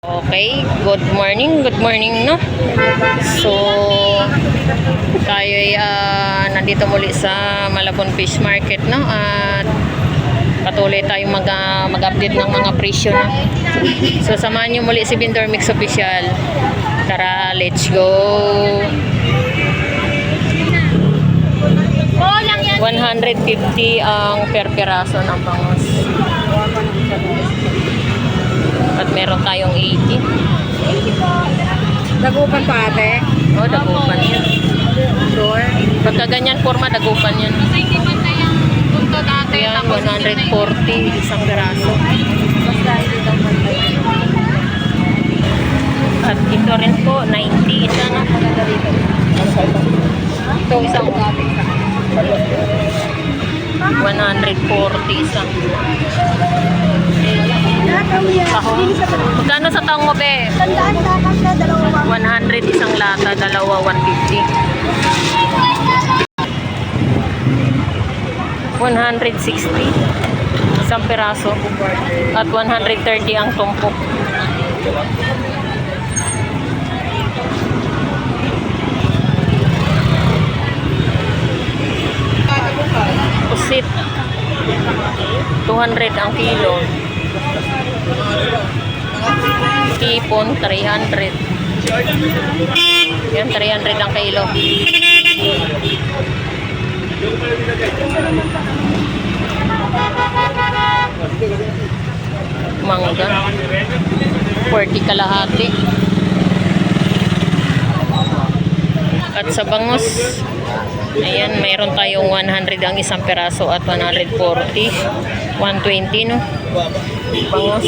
Okay, good morning, no? So, tayo ay nandito muli sa Malabon Fish Market, no? At patuloy tayong mag-update ng mga presyo, no? So, samahan nyo muli si Vendor Mix Official. Tara, let's go! 150 ang per piraso ng bangus. At meron tayong 80. Dagupan pa ate? Oh, dagupan yan. Sure. Pagka ganyan forma, dagupan yan. Yan, 140 isang piraso. Basta hindi daw pantay. At ito rin po, 90 isa na. Maganda dito. Ito isang 140 isang. Taho. Magkano sa taong mo, be? 100 isang lata, dalawa 150. 160 isang piraso. At 130 ang tumpok. Pusit 200 ang kilo. Tipon 300. Yan 300 ang kilo. Mangga 40 kalahati. At sa bangus, ayan, mayroon tayong 100 ang isang peraso at 140, 120, no? Bangus.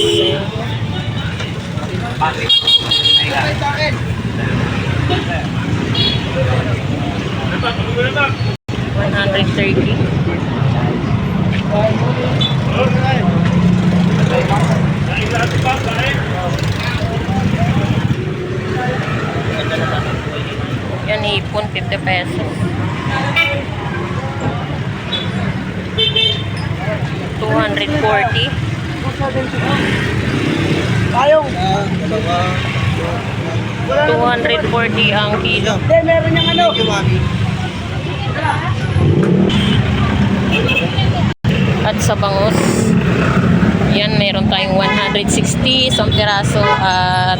130. Yan, hipon, 50 pesos. 240. Ayong. 240 ang kilo. Meron yung ano. At sa bangus, yan, meron tayong 160 isang piraso at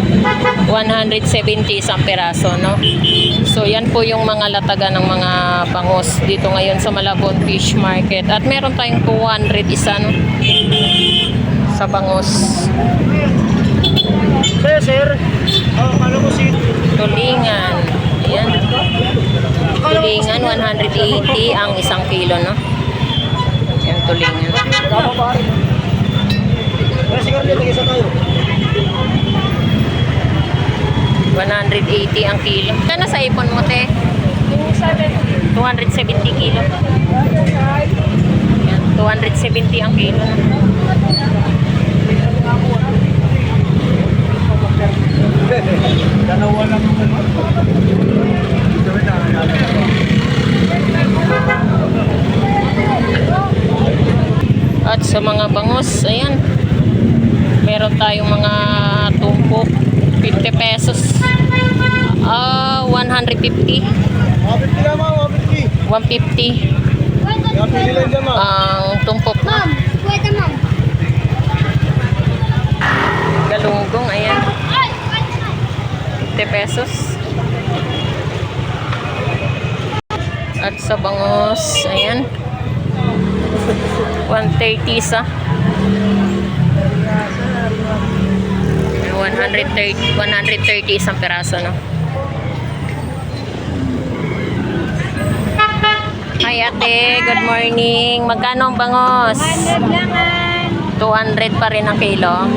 170 isang piraso, no? So, yan po yung mga latagan ng mga bangus dito ngayon sa Malabon Fish Market. At meron tayong 200 isa, no? Sa bangus. Sir. Ano mo si? Tulingan. Ayan. Tulingan, 180 ang isang kilo, no? Yan, tulingan. Tama ba? Siguro dito isa tayo. 180 ang kilo. Kano sa ipon mo, te? 270 kilo. Yan, 270 ang kilo. Dalawa lang yung At sa mga bangus, ayan, meron tayong mga tumpok, 50 pesos. 150. 150 ang tumpok. Galunggong, ayan, 50 pesos. At sa bangus, ayan, 130 isa. 130 isang peraso, no? Hi ate, good morning. Magkano ang bangos? 200 pa rin ang kilo.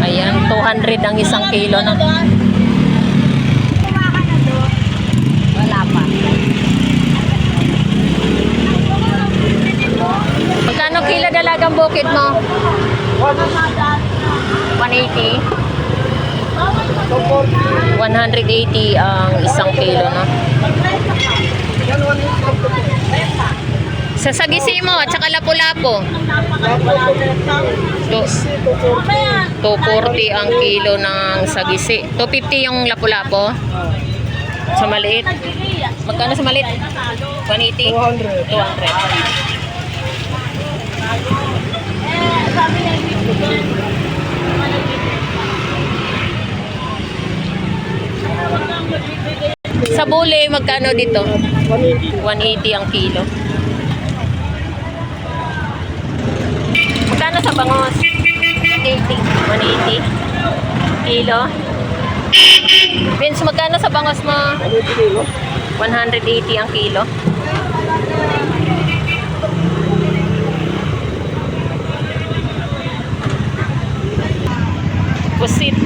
Ayan, 200 ang isang kilo, no? Wala pa. Magkano kilo dalagang bukid mo? 180. 180 ang isang kilo, no? Sa sagisi mo at saka lapu-lapo. To- 240 ang kilo ng sagisi. 250 yung lapu-lapo. Sa maliit. Magkano sa maliit? 180? 200. 200. Sa buli, magkano dito? 180. 180 ang kilo. Magkano sa bangos? 180. 180 kilo. Vince, magkano sa bangos mo? 180 kilo. 180 ang kilo. Pusit.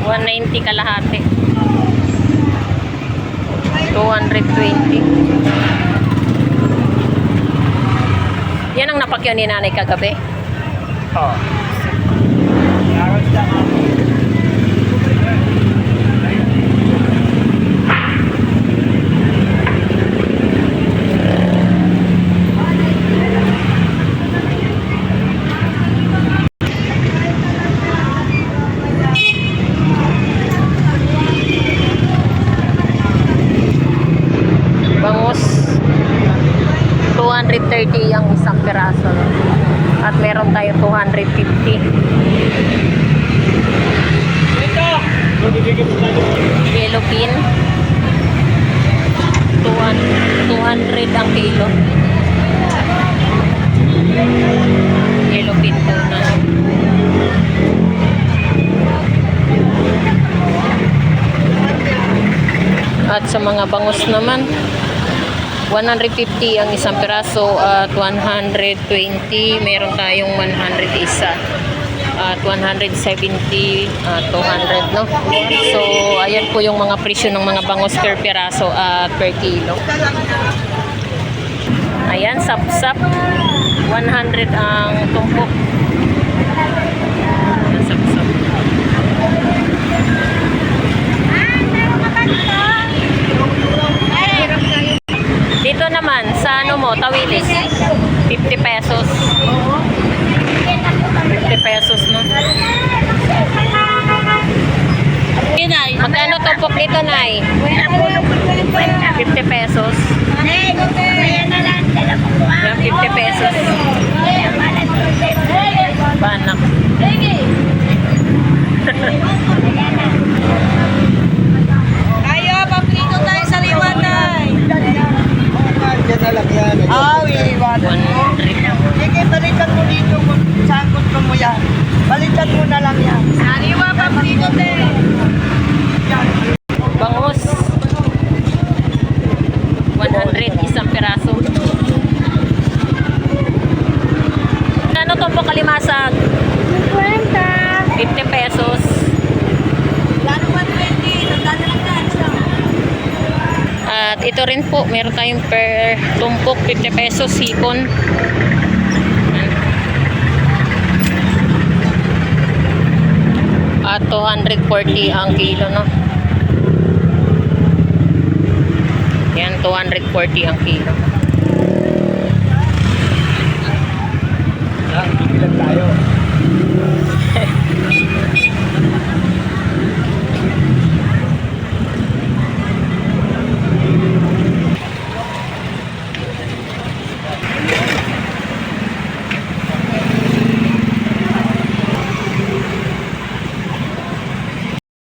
190 kalahati. 220. Yan ang napakyaw ni nanay kagabi. Oo. Bangus 230 ang isang piraso. At meron tayo 250. Yellow pin 200 ang kilo. Yellow pin tuna. At sa mga bangus naman 150 ang isang piraso at 120 meron tayong 100 isa at 170 at 200 no. So ayan po yung mga presyo ng mga bangus per piraso at per kilo. Ayan, sapsap 100 ang tumpok. Ayan, sapsap. Dito naman, sa ano mo, tawilis, 50 pesos. 50 pesos, no? Magkano tumpok dito, Nay? 50 pesos. Yan, 50 pesos. Banak. Tayo, paprito tayo sa liwanay. Yan na lang yan. Iiwanan mo. 100. Sige, balikan mo dito kung sangkot ko mo yan. Balikan mo na lang yan. Sariwa, paprito tayo. Bangus 100 isang piraso. Ano to po kalimasag? 50 pesos. Lalo 120, nagdala lang na. At ito rin po, meron tayong per tumpok 50 pesos hipon. At 240 ang kilo, no? Yan, 240 ang kilo.